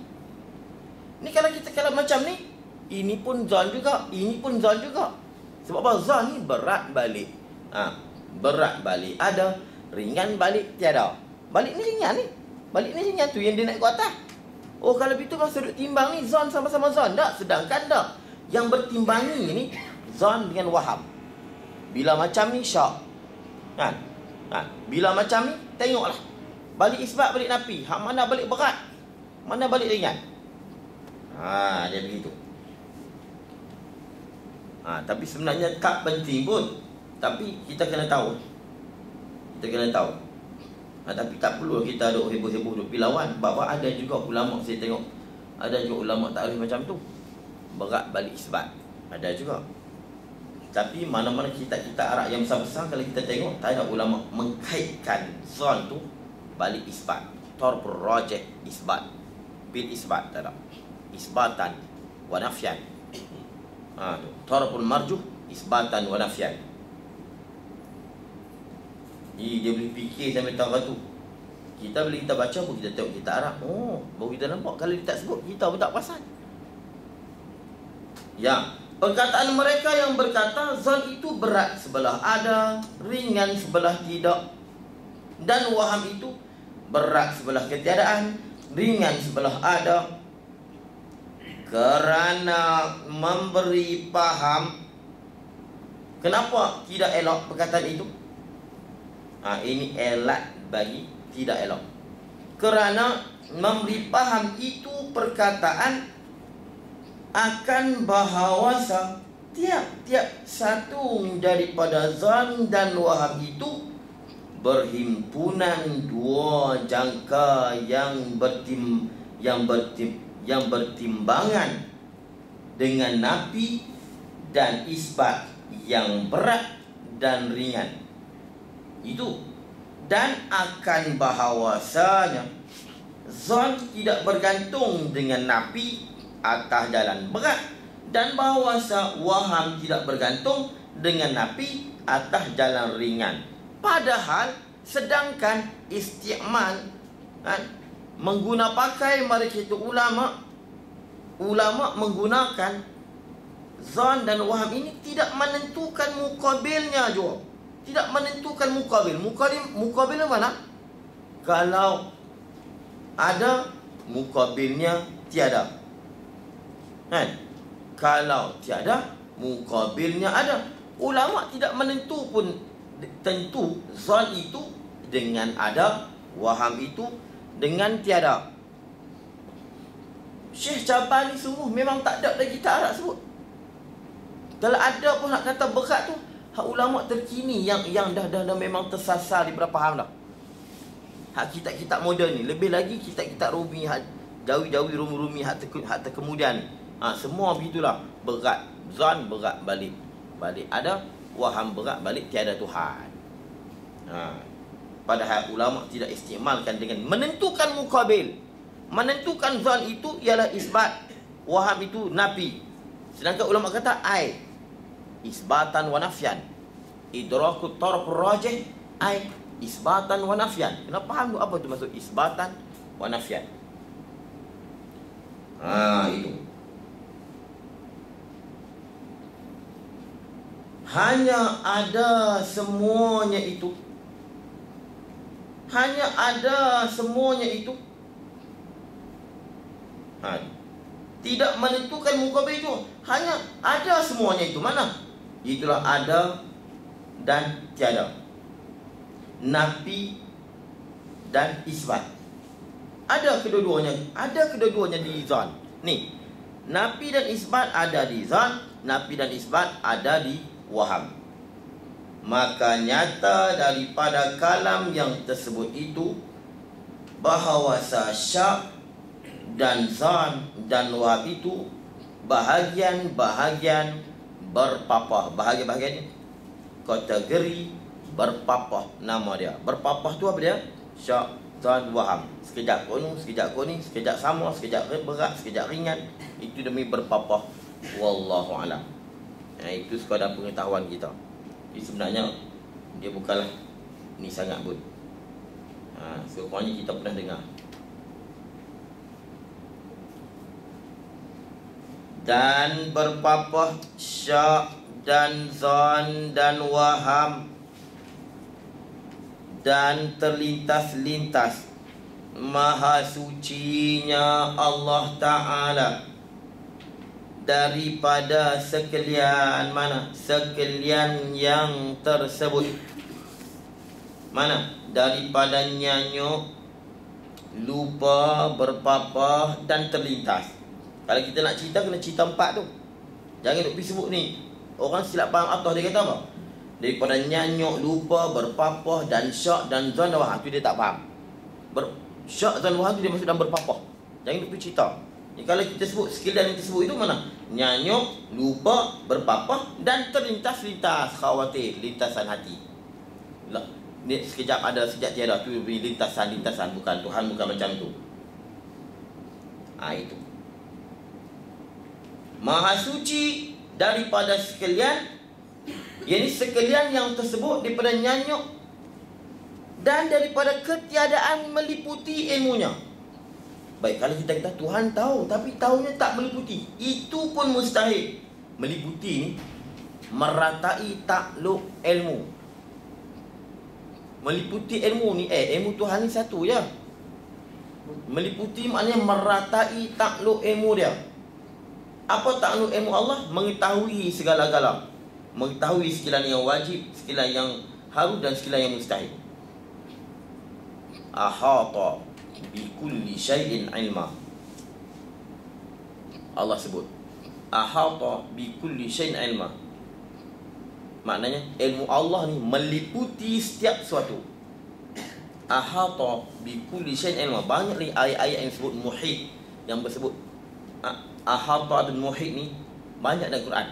Speaker 3: Ni kalau macam ni, ini pun zon juga, ini pun zon juga. Sebab apa? Zon ni berat balik. Berat balik ada, ringan balik tiada. Balik ni ringan ni. Balik ni ringan tu yang dia naik ke atas. Oh, kalau begitu masa duduk timbang ni zon sama-sama zon. Tak, sedangkan dah yang bertimbangi ni zon dengan waham. Bila macam ni syak. Kan? Bila macam ni tengoklah. Balik isbat, balik nafi. Hak mana balik berat? Mana balik ringan? Dia begitu. Tapi sebenarnya tak penting pun. Tapi kita kena tahu. Tapi tak perlu kita duk heboh-heboh duk pilawan. Bahawa ada juga ulama' saya tengok, ada juga ulama' takrif macam tu, berat balik isbat. Ada juga. Tapi mana-mana kitab-kitab Arab yang besar-besar, kalau kita tengok, tak ada ulama' mengkaitkan zon tu balik isbat. Tarfur rajih isbat, bil isbat, tak ada. Isbatan wa nafyan. Tarful marjuh isbatan wa nafyan. Dia boleh fikir sampai tahu tu. Kita bila kita baca pun kita tengok kitab Arab. Baru kita nampak. Kalau dia tak sebut, kita pun tak perasan. Ya, perkataan mereka yang berkata zon itu berat sebelah ada, ringan sebelah tidak. Dan waham itu berat sebelah ketiadaan, ringan sebelah ada. Kerana memberi faham. Kenapa tidak elok perkataan itu? Ini elak bagi tidak elok. Kerana memberi faham itu perkataan akan bahawasa tiap-tiap satu daripada zon dan waham itu berhimpunan dua jangka yang bertimbangan dengan nafi dan isbat yang berat dan ringan. Itu. Dan akan bahawasanya zon tidak bergantung dengan nafi atas jalan berat, dan bahawasa waham tidak bergantung dengan nafi atas jalan ringan. Padahal sedangkan isti'mal mengguna pakai mereka itu ulama menggunakan zon dan waham ini tidak menentukan muqabilnya juga. Tidak menentukan muqabil. Muqabil mana? Kalau ada, muqabilnya tiada. Kalau tiada, muqabilnya ada. Ulama tidak menentu pun tentu zon itu dengan ada, waham itu dengan tiada. Syekh Jabal ni sungguh memang tak ada lagi kitab Arab sebut. Kalau ada pun nak kata berat tu, hak ulama terkini yang dah memang tersasar di berapa faham dah. Hak kitab-kitab moden ni, lebih lagi kitab-kitab Rumi, hak Jawi Rumi hak terkemudian. Semua begitulah. Berat zon, berat balik ada, waham berat balik tiada Tuhan. Padahal ulama tidak istimalkan dengan menentukan muqabil. Menentukan zon itu ialah isbat, waham itu nafi. Sedangkan ulama kata isbatan wa nafyan. Idrakut taraf rajih isbatan wa nafyan. Kena faham tu apa tu maksud isbatan wa nafyan. Itu. Hanya ada semuanya itu. Hanya ada semuanya itu. Tidak menentukan muqabil itu. Hanya ada semuanya itu. Mana? Itulah ada dan tiada, nafi dan isbat. Ada kedua-duanya di zon. Ni, nafi dan isbat ada di zon, nafi dan isbat ada di waham. Maka nyata daripada kalam yang tersebut itu bahawasa syak dan zon dan waham itu bahagian-bahagian berpapah. Bahagian-bahagian kategori berpapah nama dia. Berpapah tu apa dia? Syak, zon, waham. Sekejap kuning, sekejap kuning, sekejap sama, sekejap berat, sekejap ringan. Itu demi berpapah. Wallahu alam. Itu sekadar pengetahuan kita. Jadi sebenarnya dia bukanlah ni sangat pun. Sekurang-kurangnya kita pernah dengar. Dan berpapah syak dan zon dan waham dan terlintas-lintas. Maha sucinya Allah Ta'ala daripada sekalian mana? Sekalian yang tersebut. Mana? Daripada nyanyuk, lupa, berpapah dan terlintas. Kalau kita nak cerita, kena cerita 4 tu. Jangan duk pergi sebut ni. Orang silap faham atas dia kata apa? Daripada nyanyuk, lupa, berpapah dan syak dan zon, wah tu dia tak faham. Syak, zon, wah tu dia maksud dan berpapah. Jangan duk pergi cerita. Kalau kita sebut sekalian yang tersebut itu mana? Nyanyuk, lupa, berpapah dan terlintas-lintas. Khawatir, lintasan hati. Ni sekejap ada, sekejap tiada. Tu lintasan-lintasan. Bukan, Tuhan bukan macam tu. Itu Maha suci daripada sekalian, yakni sekalian yang tersebut, daripada nyanyuk dan daripada ketiadaan meliputi ilmunya. Baik, kalau kita kata Tuhan tahu, tapi tahunya tak meliputi, itu pun mustahil. Meliputi ni meratai takluk ilmu. Meliputi ilmu ni, ilmu Tuhan ni satu je. Meliputi maknanya meratai takluk ilmu dia. Apa takluk ilmu Allah? Mengetahui segala-gala. Mengetahui sekalian yang wajib, sekalian yang harus dan sekalian yang mustahil. Ahata bikulli syai'in ilma. Allah sebut ahata bikulli syai'in ilma. Maknanya ilmu Allah ni meliputi setiap sesuatu. Ahata bikulli syai'in ilma. Banyak ni ayat-ayat yang sebut muhit, yang bersebut ahata dan muhit ni banyak dalam Quran.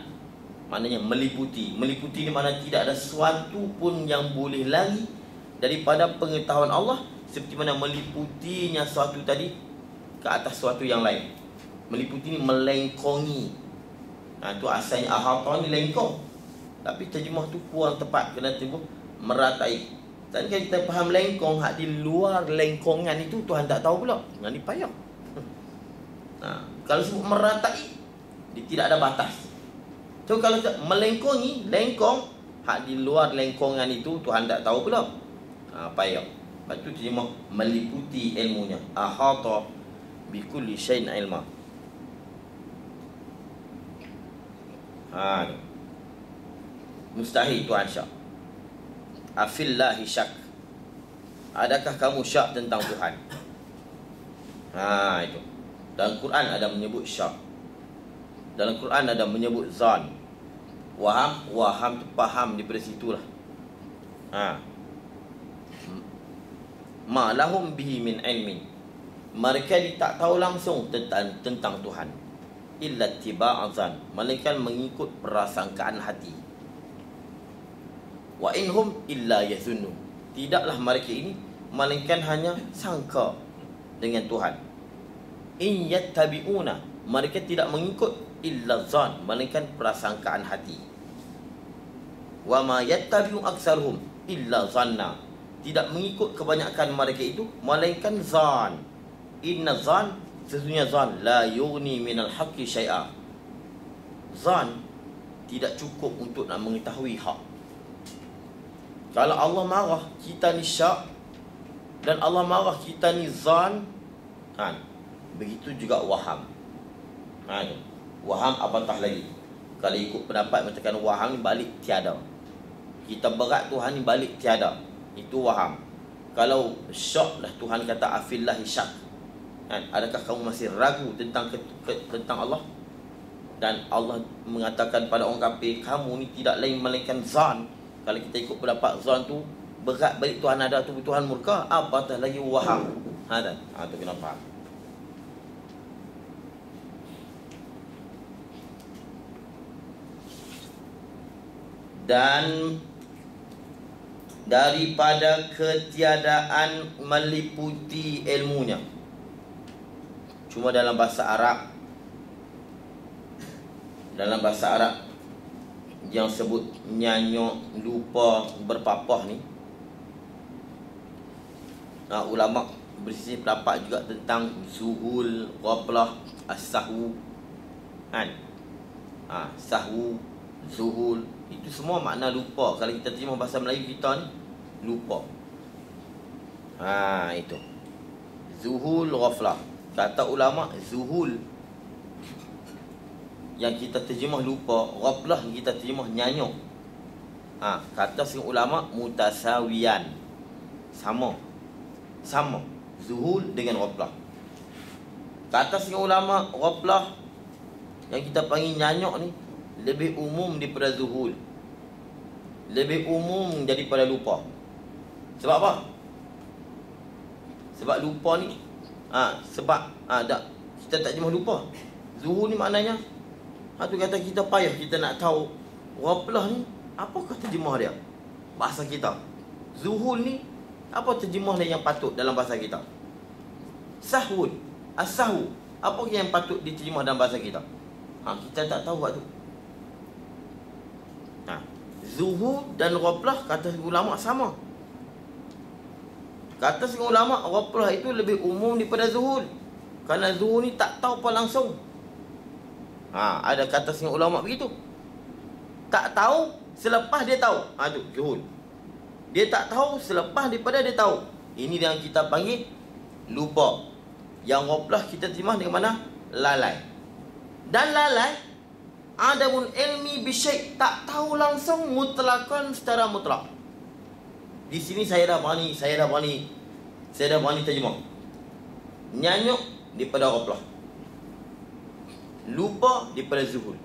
Speaker 3: Maknanya meliputi. Meliputi ni maknanya tidak ada sesuatu pun yang boleh lari daripada pengetahuan Allah, seperti mana meliputinya sesuatu tadi ke atas sesuatu yang lain. Meliputi ni melengkongi. Itu asalnya ahata ni lengkong. Tapi terjemah tu kurang tepat, kena timbul meratai. Dan kalau kita faham lengkong, hak di luar lengkongan itu Tuhan tak tahu pula. Yang ni payah. Kalau sebut meratai, dia tidak ada batas. So kalau melengkongi, lengkong, hak di luar lengkongan itu Tuhan tak tahu pula. Payah. Lepas tu terjemah meliputi ilmunya. Ahata bikulli syai'in ilma. Mustahil Tuhan syak. Afillahi syak. Adakah kamu syak tentang Tuhan? Itu. Dalam Quran ada menyebut syak. Dalam Quran ada menyebut zan. Waham tu faham daripada situlah. Ma lahum bihi min ilmin. Mereka tak tahu langsung tentang Tuhan. Illa tiba'azan. Mereka mengikut prasangkaan hati. Wa inhum illa yazunnu. Tidaklah mereka ini melainkan hanya sangka dengan Tuhan. In yattabi'una. Mereka tidak mengikut illa zan, melainkan prasangkaan hati. Wa ma yattabi'u aktsaruhum illa zanna. Tidak mengikut kebanyakan mereka itu melainkan zan. Inna zan, sesungguhnya zan la yughni minal haqqi syai'a. Zan tidak cukup untuk nak mengetahui hak. Kalau Allah marah, kita ni syak, dan Allah marah, kita ni zan, begitu juga waham. Waham apatah lagi. Kalau ikut pendapat mengatakan waham ni balik tiada. Kita berat Tuhan ni balik tiada. Itu waham. Kalau syak lah Tuhan kata afillahi syak. Adakah kamu masih ragu tentang Allah? Dan Allah mengatakan pada orang kafir, kamu ni tidak lain melainkan zan. Kalau kita ikut pendapat zan tu berat balik Tuhan ada tu Tuhan murka, apatah lagi waham. Tu kena faham. Dan daripada ketiadaan meliputi ilmunya. Cuma dalam bahasa Arab, yang sebut nyanyok, lupa, berpapah ni, ulama bersisi pendapat juga tentang zuhul, ghaflah, as-sahwu. Sahwu, zuhul, itu semua makna lupa. Kalau kita terjemah bahasa Melayu kita ni, lupa. Itu. Zuhul ghaflah. Kata ulama zuhul yang kita terjemah lupa, ghaflah yang kita terjemah nyanyuk. Kata setengah ulama mutasawiyan. Sama. Zuhul dengan ghaflah. Kata setengah ulama ghaflah yang kita panggil nyanyuk ni lebih umum daripada zuhul. Lebih umum daripada lupa. Sebab apa? Sebab lupa ni kita tak terjemah lupa. Zuhul ni maknanya tu kata kita payah kita nak tahu ghaflah ni apakah terjemah dia bahasa kita. Zuhul ni apa terjemah dia yang patut dalam bahasa kita? Sahwun, as-sahwu, apa yang patut diterjemah dalam bahasa kita? Kita tak tahu waktu. Zuhul dan ghaflah kata ulama sama. Kata setengah ulama ghaflah itu lebih umum daripada zuhul. Kerana zuhul ni tak tahu apa langsung. Ada kata setengah ulama begitu. Tak tahu selepas dia tahu. Tu zuhul. Dia tak tahu selepas daripada dia tahu. Ini yang kita panggil lupa. Yang ghaflah kita terjemah dengan mana? Lalai. Dan lalai adamun ilmi bisyai, tak tahu langsung mutlakkan secara mutlak. Di sini saya dah berani terjemah. Nyanyuk daripada ghaflah. Lupa daripada zuhul.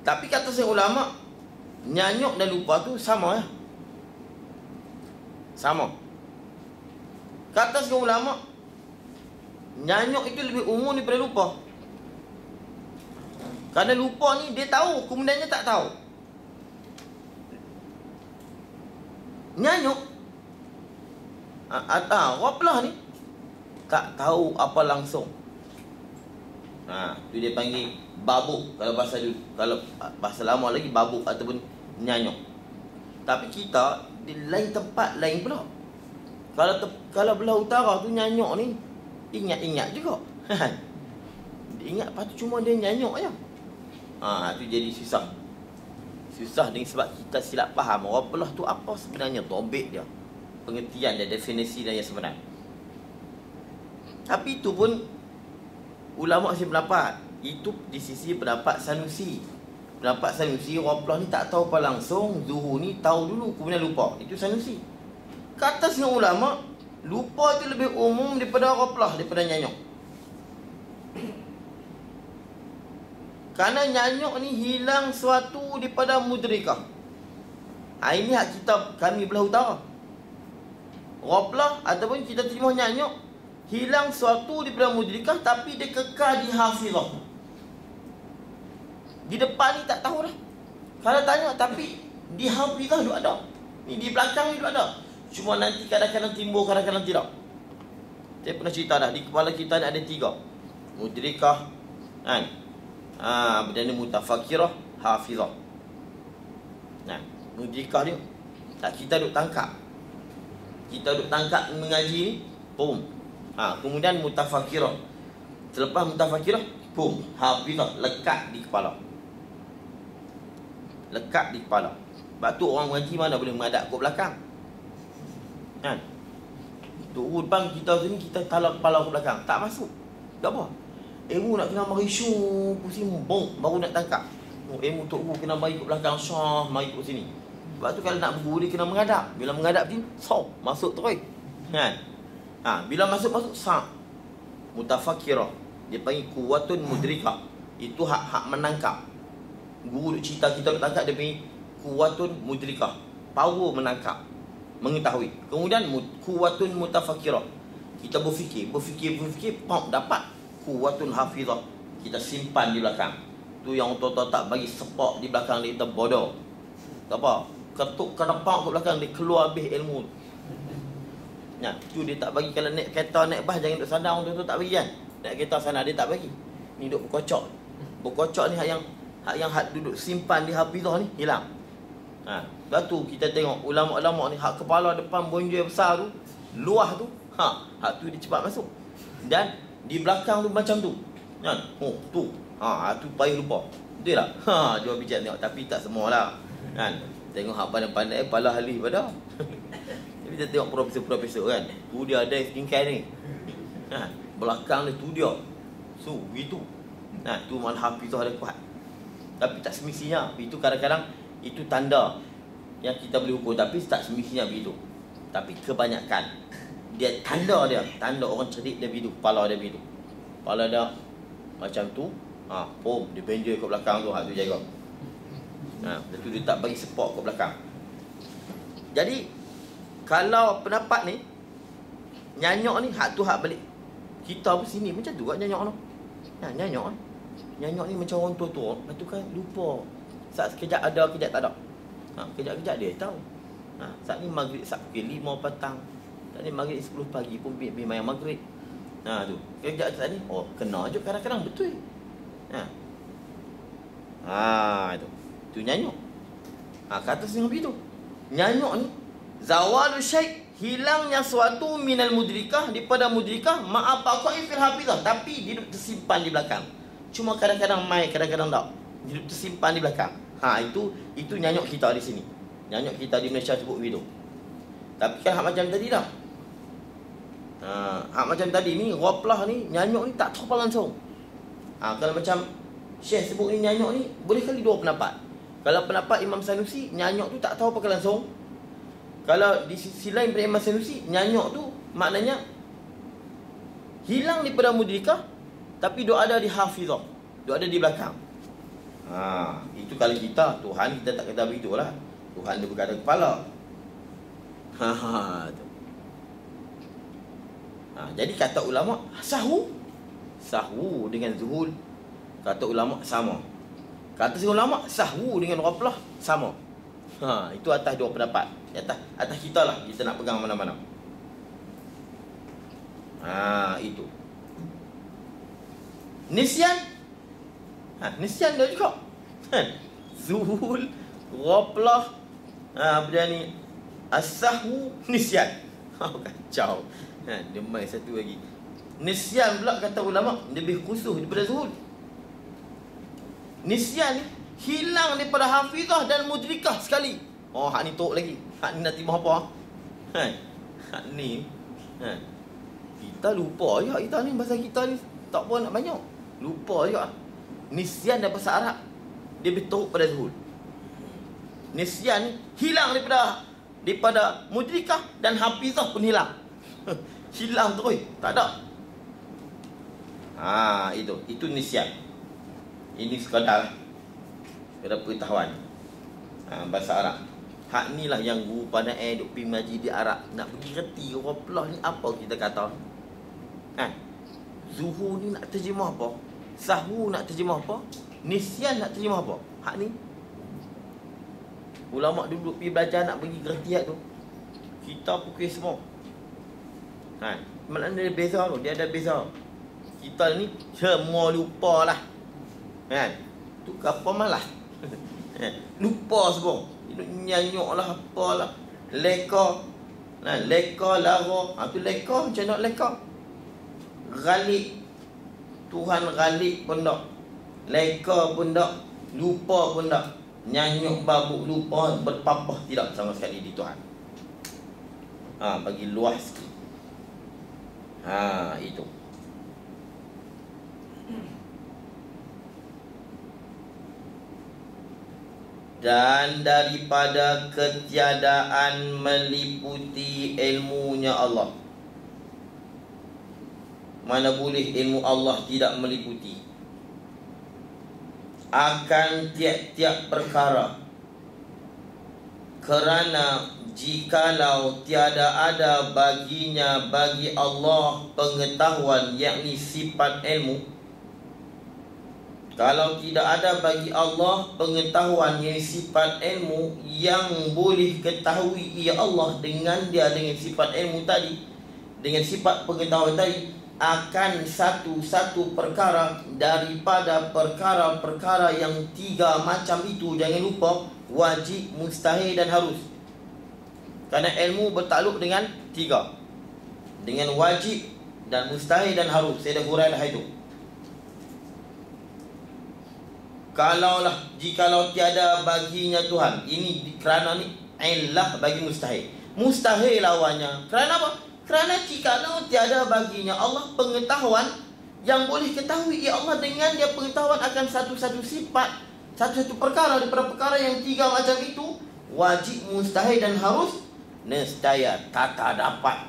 Speaker 3: Tapi kata saya ulama, nyanyuk dan lupa tu sama ya. Sama. Kata saya ulama, nyanyuk itu lebih umum daripada lupa. Kerana lupa ni dia tahu, kemudiannya tak tahu. Nyanyuk ghaflah ni tak tahu apa langsung. Tu dia panggil babuk. Kalau bahasa lama lagi babuk ataupun nyanyuk. Tapi kita di lain tempat lain pula. Kalau belah utara tu nyanyuk ni ingat-ingat juga. Dia ingat lepas tu cuma dia nyanyuk je. Tu jadi susah dengan sebab kita silap faham ghaflah tu apa sebenarnya tobek dia, pengertian dia, definisi dia yang sebenar. Tapi itu pun ulama masih berpendapat. Itu di sisi pendapat Sanusi. Pendapat Sanusi ghaflah ni tak tahu apa langsung, zuhur ni tahu dulu kemudian lupa. Itu Sanusi. Kata setengah ulama lupa itu lebih umum daripada ghaflah, daripada nyanyuk. Kerana nyanyuk ni hilang suatu daripada mudrikah. Ini hak kitab kami belah utara. Ghaflah ataupun kita terjemah nyanyuk, hilang suatu daripada mudrikah tapi dia kekal di hafizah. Di depan ni tak tahu dah. Kalau tanya tapi di hafizah tu ada. Ni di belakang ni tu ada. Cuma nanti kadang-kadang timbul, kadang-kadang tidak. Saya pernah cerita dah, di kepala kita ni ada 3. Mudrikah, dan mutafakirah, hafizah. Mudrikah ni kita duk tangkap. Kita duk tangkap mengaji ni, boom. Kemudian mutafakirah. Selepas mutafakirah, boom, hafizah, lekat di kepala. Lekat di kepala. Sebab tu orang mengaji mana boleh menghadap ke belakang. Tuk bang kita sini kita talak kepala ke belakang, tak masuk. Tak apa. Ilmu nak kena mari syuh pusing bong baru nak tangkap. Ilmu tok guru kena mari ke belakang syah mari ke sini. Sebab tu kalau nak berguru dia kena menghadap. Bila menghadap ni sop masuk terus. Bila masuk sah. Mutafakirah. Dia panggil kuwatun mudrikah. Itu hak menangkap. Guru duk cerita kita duk tangkap, dia panggil kuwatun mudrikah. Power menangkap, mengetahui. Kemudian kuwatun mutafakirah. Kita berfikir, pop dapat. Kuwatun hafizah, kita simpan di belakang. Tu yang orang tak bagi sepak di belakang dia, kita bodoh. Tak apa, ketuk ke depan ke belakang dia keluar habis ilmu. Tu dia tak bagi. Kalau naik kereta, naik bas, jangan duduk sana. Orang tu tak bagi kan. Naik kereta sana dia tak bagi. Ni duduk berkocok. Berkocok ni hak yang duduk simpan di hafizah ni hilang. Lepas tu kita tengok ulama-ulama ni hak kepala depan bonjol besar tu, luah tu, hak tu dia cepat masuk. Dan di belakang tu macam tu. Tu. Tu payah lupa. Betul tak? Jual bijak tengok. Tapi tak semualah. Tengok hak pandai-pandai pala halih pada. Tapi kita tengok profesor-profesor kan. Tu dia ada skincare ni. Belakang dia tu dia. So, begitu. Tu malah hafizah ada kuat. Tapi tak semestinya. Itu kadang-kadang itu tanda yang kita boleh ukur. Tapi tak semestinya begitu. Tapi kebanyakan dia tanda orang cerdik dia begitu. Kepala dia begitu. Kepala dia macam tu. Dia benjol kat belakang tu. Hak tu jaga. Lepas tu dia tak bagi support kat belakang. Jadi kalau pendapat ni nyanyok ni hak tu hak balik. Kita pun sini macam tu kat nyanyok tu. Nyanyok ni macam orang tua-tua. Lepas tu kan lupa. Saat sekejap ada, kejap tak ada. Kejap-kejap dia tahu. Saat ni maghrib pukul 5 petang. Saat ni maghrib 10 pagi pun biar main maghrib. Tu. Kejap saat ni kena je kadang-kadang betul. Itu. Tu nyanyok. Kata sini begitu. Nyanyok ni zawalu syai', hilangnya suatu minal mudrikah, daripada mudrikah, ma'abaqa'i fil hafizah, tapi hidup tersimpan di belakang. Cuma kadang-kadang mai, kadang-kadang tak. Hidup tersimpan di belakang. Itu nyanyok kita di sini. Nyanyok kita di Malaysia sebut begitu. Tapi kan hak macam tadi dah. Hak macam tadi ni, ghaflah ni, nyanyok ni tak tahu apa langsung. Kalau macam Syekh sebut ni nyanyok ni, boleh kali dua pendapat. Kalau pendapat Imam Sanusi, nyanyok tu tak tahu apa langsung. Kalau di sisi lain daripada Imam Sanusi, nyanyok tu maknanya hilang daripada mudrikah, tapi dia ada di hafizah, dia ada di belakang. Itu kalau kita, Tuhan kita tak kata begitulah. Tuhan dia berkata kepala. Tu. Jadi kata ulama, sahwu dengan zuhul, kata ulama sama. Kata ulama, sahwu dengan ghaflah sama. Itu atas dua pendapat. Atas kita lah, kita nak pegang mana-mana. Itu. Nisyan. Nisyan dia juga. Zuhul, ghaflah, apa ni? As-sahwu, nisyan. Kacau. Dia main satu lagi. Nisyan pula kata ulama lebih khusus daripada zuhul. Nisyan ni hilang daripada hafizah dan mudrikah sekali. Hak ni tok lagi. Hak ni nak timah apa? Hak ni kita lupa je. Kita ni bahasa kita ni tak apa nak banyak. Lupa je. Nisyan dalam bahasa Arab dia betul pada zuhul. Nisyan ni hilang daripada mudrikah dan hafizah pun hilang. Hilang terus, tak ada. Itu nisyan. Ini sekadar pengetahuan bahasa Arab. Hak ni lah yang guru pada duk pergi mengaji di Arab nak pergi reti ghaflah ni apa kita kata. Zuhur ni nak terjemah apa? Sahwu nak terjemah apa? Nisyan nak terjemah apa? Hak ni ulama duduk pergi belajar nak pergi reti tu. Kita pukul semua. Malah dia beza tu, dia ada beza. Kita ni semua lupa lah. Tu apa malah. Lupa semua. Nyanyok lah apalah. Leka. Leka lara. Tu leka macam nak leka. Ghalib. Tuhan ghalib pun tak. Leka pun tak. Lupa pun tak. Nyanyok babuk lupa berpapah tidak sama sekali di Tuhan. Bagi luas sikit. Itu. Dan daripada ketiadaan meliputi ilmunya Allah. Mana boleh ilmu Allah tidak meliputi akan tiap-tiap perkara. Kerana jikalau tiada ada baginya bagi Allah pengetahuan, yakni sifat ilmu. Kalau tidak ada bagi Allah pengetahuan yang sifat ilmu yang boleh ketahui ia Allah dengan sifat ilmu tadi, dengan sifat pengetahuan tadi, akan satu-satu perkara daripada perkara-perkara yang tiga macam itu, jangan lupa, wajib, mustahil dan harus. Kerana ilmu bertakluk dengan tiga, dengan wajib dan mustahil dan harus. Saya dah hurailah itu. jikalau tiada baginya Tuhan. Ini kerana ni illah bagi mustahil. Mustahil lawannya. Kerana apa? Kerana jikalau tiada baginya Allah pengetahuan yang boleh ketahui ya Allah dengan dia pengetahuan akan satu-satu sifat, satu-satu perkara daripada perkara yang tiga macam itu, wajib, mustahil dan harus nescaya tak dapat.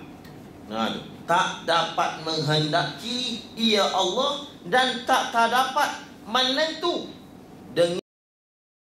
Speaker 3: Tak dapat menghendaki ia Allah dan tak dapat menentu dengan